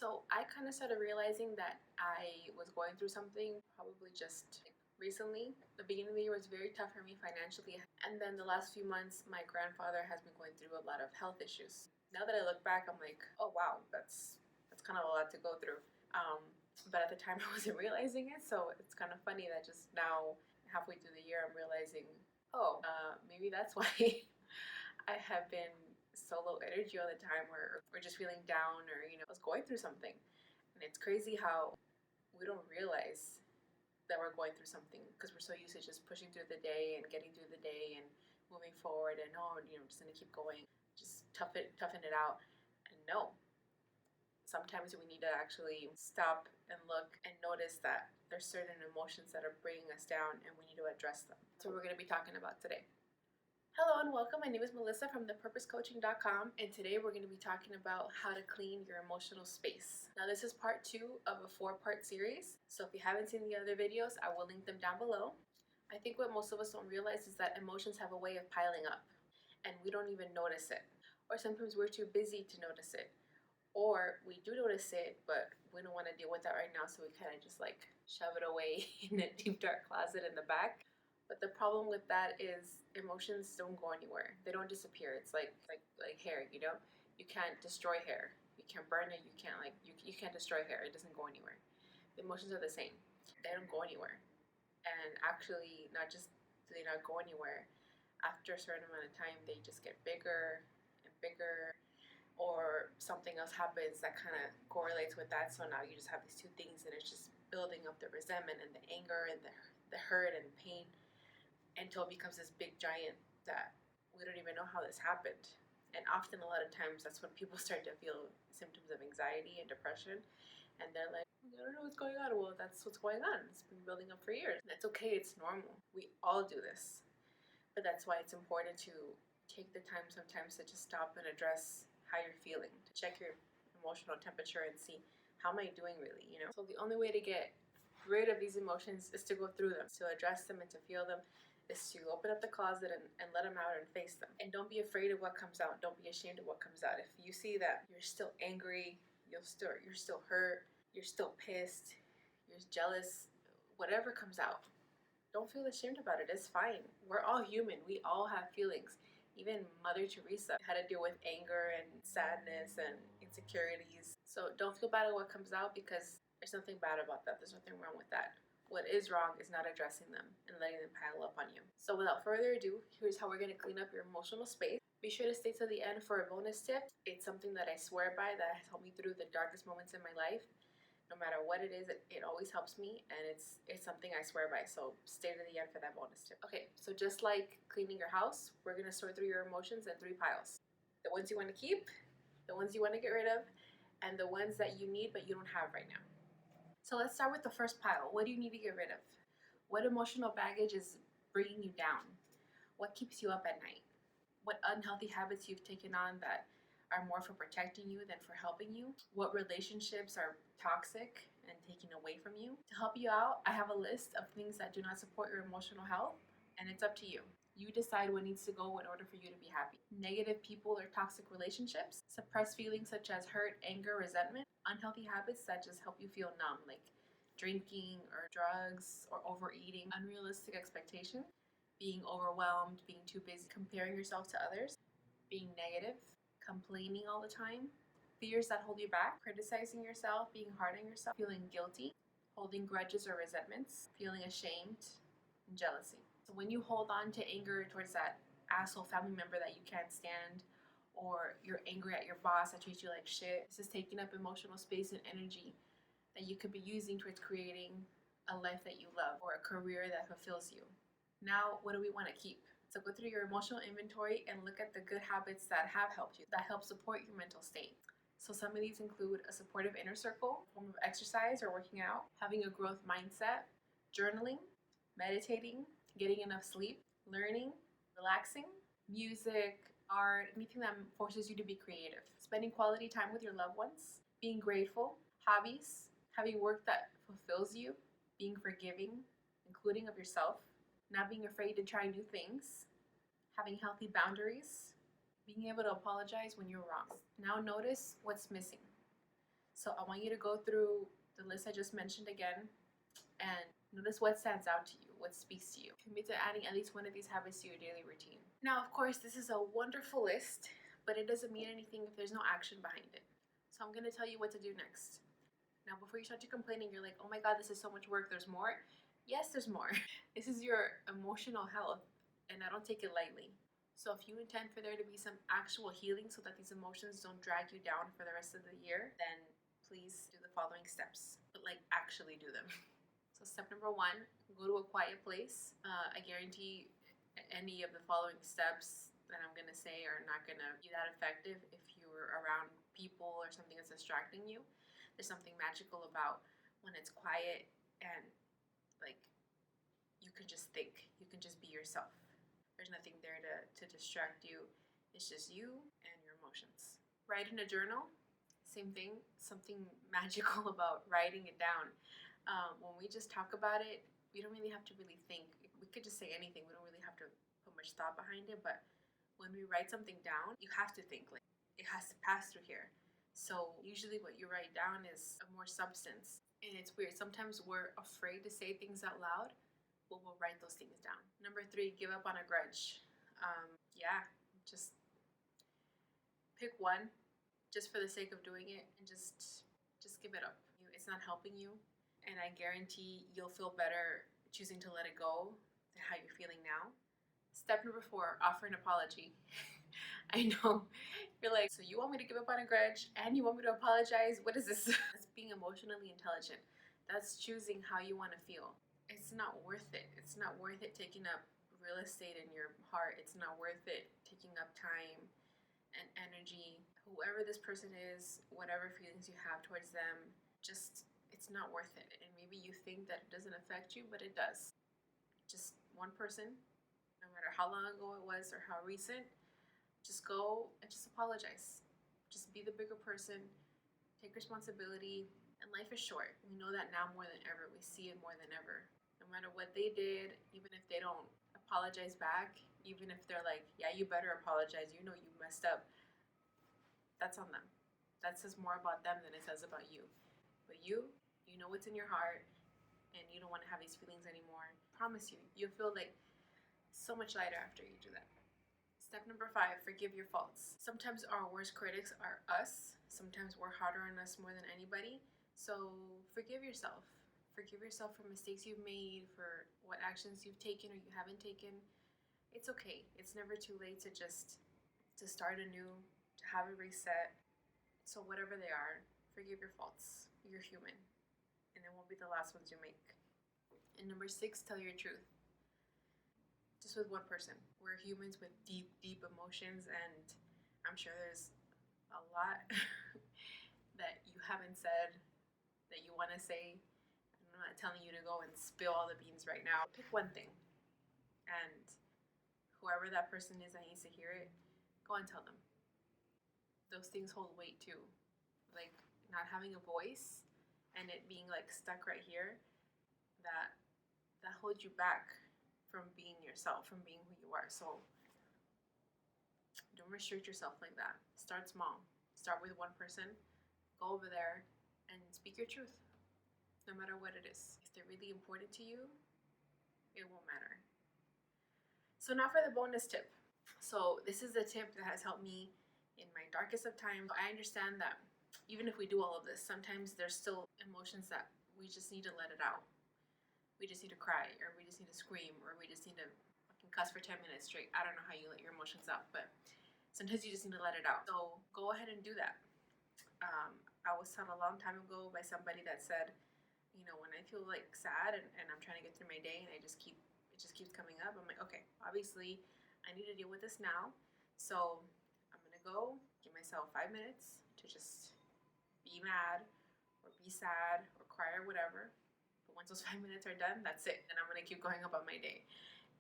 So I kind of started realizing that I was going through something probably just recently. The beginning of the year was very tough for me financially. And then the last few months, my grandfather has been going through a lot of health issues. Now that I look back, I'm like, oh wow, that's kind of a lot to go through. But at the time, I wasn't realizing it. So it's kind of funny that just now, halfway through the year, I'm realizing, oh, maybe that's why I have been so low energy all the time, or just feeling down, or I was going through something. And it's crazy how we don't realize that we're going through something because we're so used to just pushing through the day and getting through the day and moving forward, and just gonna keep going, just toughen it out. And no, sometimes we need to actually stop and look and notice that there's certain emotions that are bringing us down, and we need to address them. That's what we're going to be talking about today. Hello and welcome. My name is Melissa from thepurposecoaching.com, and today we're going to be talking about how to clean your emotional space. Now, this is part 2 of a 4-part series, so if you haven't seen the other videos, I will link them down below. I think what most of us don't realize is that emotions have a way of piling up, and we don't even notice it. Or sometimes we're too busy to notice it. Or we do notice it, but we don't want to deal with that right now, so we kind of just like shove it away in a deep dark closet in the back. But the problem with that is emotions don't go anywhere. They don't disappear. It's like hair, You can't destroy hair. You can't burn it. You can't destroy hair. It doesn't go anywhere. The emotions are the same. They don't go anywhere. And actually, not just do they not go anywhere, after a certain amount of time, they just get bigger and bigger, or something else happens that kind of correlates with that. So now you just have these two things, and it's just building up the resentment and the anger and the hurt and the pain, until it becomes this big giant that we don't even know how this happened. And often, a lot of times, that's when people start to feel symptoms of anxiety and depression, and they're like, I don't know what's going on. Well, that's what's going on. It's been building up for years. That's okay. It's normal. We all do this. But that's why it's important to take the time sometimes to just stop and address how you're feeling, to check your emotional temperature and see, how am I doing really, So the only way to get rid of these emotions is to go through them, to address them and to feel them, is to open up the closet and let them out and face them. And don't be afraid of what comes out. Don't be ashamed of what comes out. If you see that you're still angry, you're still hurt, you're still pissed, you're jealous, whatever comes out, don't feel ashamed about it. It's fine. We're all human. We all have feelings. Even Mother Teresa had to deal with anger and sadness and insecurities. So don't feel bad at what comes out, because there's nothing bad about that. There's nothing wrong with that. What is wrong is not addressing them and letting them pile up on you. So without further ado, here's how we're going to clean up your emotional space. Be sure to stay to the end for a bonus tip. It's something that I swear by, that has helped me through the darkest moments in my life. No matter what it is, it always helps me, and it's something I swear by. So stay to the end for that bonus tip. Okay, so just like cleaning your house, we're going to sort through your emotions in 3 piles. The ones you want to keep, the ones you want to get rid of, and the ones that you need but you don't have right now. So let's start with the first pile. What do you need to get rid of? What emotional baggage is bringing you down? What keeps you up at night? What unhealthy habits you've taken on that are more for protecting you than for helping you? What relationships are toxic and taking away from you? To help you out, I have a list of things that do not support your emotional health, and it's up to you. You decide what needs to go in order for you to be happy. Negative people or toxic relationships, suppressed feelings such as hurt, anger, resentment, unhealthy habits that just help you feel numb, like drinking or drugs or overeating, unrealistic expectations, being overwhelmed, being too busy, comparing yourself to others, being negative, complaining all the time, fears that hold you back, criticizing yourself, being hard on yourself, feeling guilty, holding grudges or resentments, feeling ashamed, and jealousy. So when you hold on to anger towards that asshole family member that you can't stand, or you're angry at your boss that treats you like shit, this is taking up emotional space and energy that you could be using towards creating a life that you love or a career that fulfills you. Now, what do we want to keep? So go through your emotional inventory and look at the good habits that have helped you, that help support your mental state. So some of these include a supportive inner circle, a form of exercise or working out, having a growth mindset, journaling, meditating, getting enough sleep, learning, relaxing, music, art, anything that forces you to be creative, spending quality time with your loved ones, being grateful, hobbies, having work that fulfills you, being forgiving, including of yourself, not being afraid to try new things, having healthy boundaries, being able to apologize when you're wrong. Now notice what's missing. So I want you to go through the list I just mentioned again and notice what stands out to you, what speaks to you. Commit to adding at least one of these habits to your daily routine. Now, of course, this is a wonderful list, but it doesn't mean anything if there's no action behind it. So I'm going to tell you what to do next. Now, before you start to complain and you're like, oh my God, this is so much work, there's more. Yes, there's more. This is your emotional health, and I don't take it lightly. So if you intend for there to be some actual healing so that these emotions don't drag you down for the rest of the year, then please do the following steps, but like actually do them. So step number one, go to a quiet place. I guarantee any of the following steps that I'm gonna say are not gonna be that effective if you're around people or something that's distracting you. There's something magical about when it's quiet and like you can just think, you can just be yourself. There's nothing there to distract you. It's just you and your emotions. Write in a journal, same thing, something magical about writing it down. When we just talk about it, we don't really have to really think. We could just say anything. We don't really have to put much thought behind it. But when we write something down, you have to think. Like it has to pass through here. So usually, what you write down is more substance. And it's weird. Sometimes we're afraid to say things out loud, but we'll write those things down. Number 3, give up on a grudge. Yeah, just pick one, just for the sake of doing it, and just give it up. It's not helping you, and I guarantee you'll feel better choosing to let it go than how you're feeling now. Step number 4, offer an apology. I know. You're like, so you want me to give up on a grudge and you want me to apologize? What is this? That's being emotionally intelligent. That's choosing how you want to feel. It's not worth it. It's not worth it taking up real estate in your heart. It's not worth it taking up time and energy. Whoever this person is, whatever feelings you have towards them, just it's not worth it. And maybe you think that it doesn't affect you, but it does. Just one person, no matter how long ago it was or how recent, just go and just apologize. Just be the bigger person, take responsibility, and life is short. We know that now more than ever. We see it more than ever. No matter what they did, even if they don't apologize back, even if they're like, yeah, you better apologize, you know you messed up, that's on them. That says more about them than it says about you. But you know what's in your heart, and you don't want to have these feelings anymore. I promise you, you'll feel like so much lighter after you do that. Step number 5, forgive your faults. Sometimes our worst critics are us. Sometimes we're harder on us more than anybody. So forgive yourself. Forgive yourself for mistakes you've made, for what actions you've taken or you haven't taken. It's okay. It's never too late to start anew, to have a reset. So whatever they are, forgive your faults. You're human. And it won't be the last ones you make. And number 6, tell your truth. Just with one person. We're humans with deep, deep emotions, and I'm sure there's a lot that you haven't said that you want to say. I'm not telling you to go and spill all the beans right now. Pick one thing, and whoever that person is that needs to hear it, go and tell them. Those things hold weight too. Like not having a voice and it being like stuck right here, that holds you back from being yourself, from being who you are. So don't restrict yourself like that. Start small. Start with one person. Go over there and speak your truth, no matter what it is. If they're really important to you, it won't matter. So now for the bonus tip. So this is the tip that has helped me in my darkest of times. I understand that even if we do all of this, sometimes there's still emotions that we just need to let it out. We just need to cry, or we just need to scream, or we just need to fucking cuss for 10 minutes straight. I don't know how you let your emotions out, but sometimes you just need to let it out. So go ahead and do that. I was taught a long time ago by somebody that said, you know, when I feel like sad and I'm trying to get through my day and it just keeps coming up, I'm like, okay, obviously I need to deal with this now. So I'm gonna go give myself 5 minutes to just be mad or be sad or cry or whatever. But once those 5 minutes are done, that's it. And I'm gonna keep going about my day.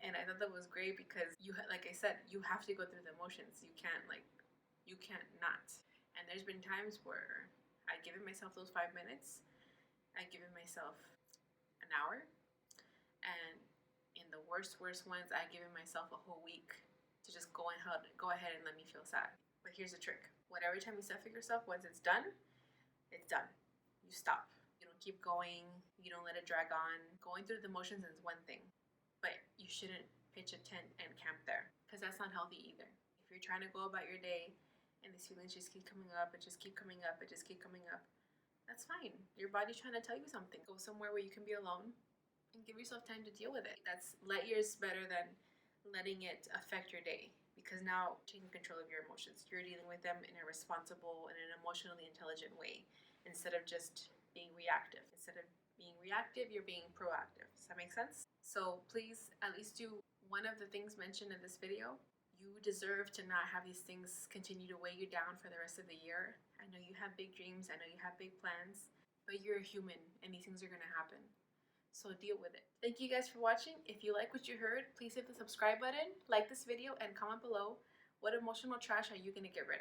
And I thought that was great because like I said, you have to go through the emotions. You can't not. And there's been times where I've given myself those 5 minutes. I've given myself an hour. And in the worst ones, I've given myself a whole week to just go ahead and let me feel sad. But here's the trick. Whatever time you set for yourself, once it's done, it's done. You stop. You don't keep going. You don't let it drag on. Going through the motions is one thing, but you shouldn't pitch a tent and camp there, because that's not healthy either. If you're trying to go about your day and these feelings just keep coming up, it just keep coming up, it just keep coming up, that's fine. Your body's trying to tell you something. Go somewhere where you can be alone and give yourself time to deal with it. That's light years better than letting it affect your day, because now taking control of your emotions, you're dealing with them in a responsible and an emotionally intelligent way, instead of just being reactive. Instead of being reactive, you're being proactive. Does that make sense? So please at least do one of the things mentioned in this video. You deserve to not have these things continue to weigh you down for the rest of the year. I know you have big dreams, I know you have big plans, but you're a human and these things are gonna happen. So deal with it. Thank you guys for watching. If you like what you heard, please hit the subscribe button, like this video, and comment below what emotional trash are you gonna get rid of.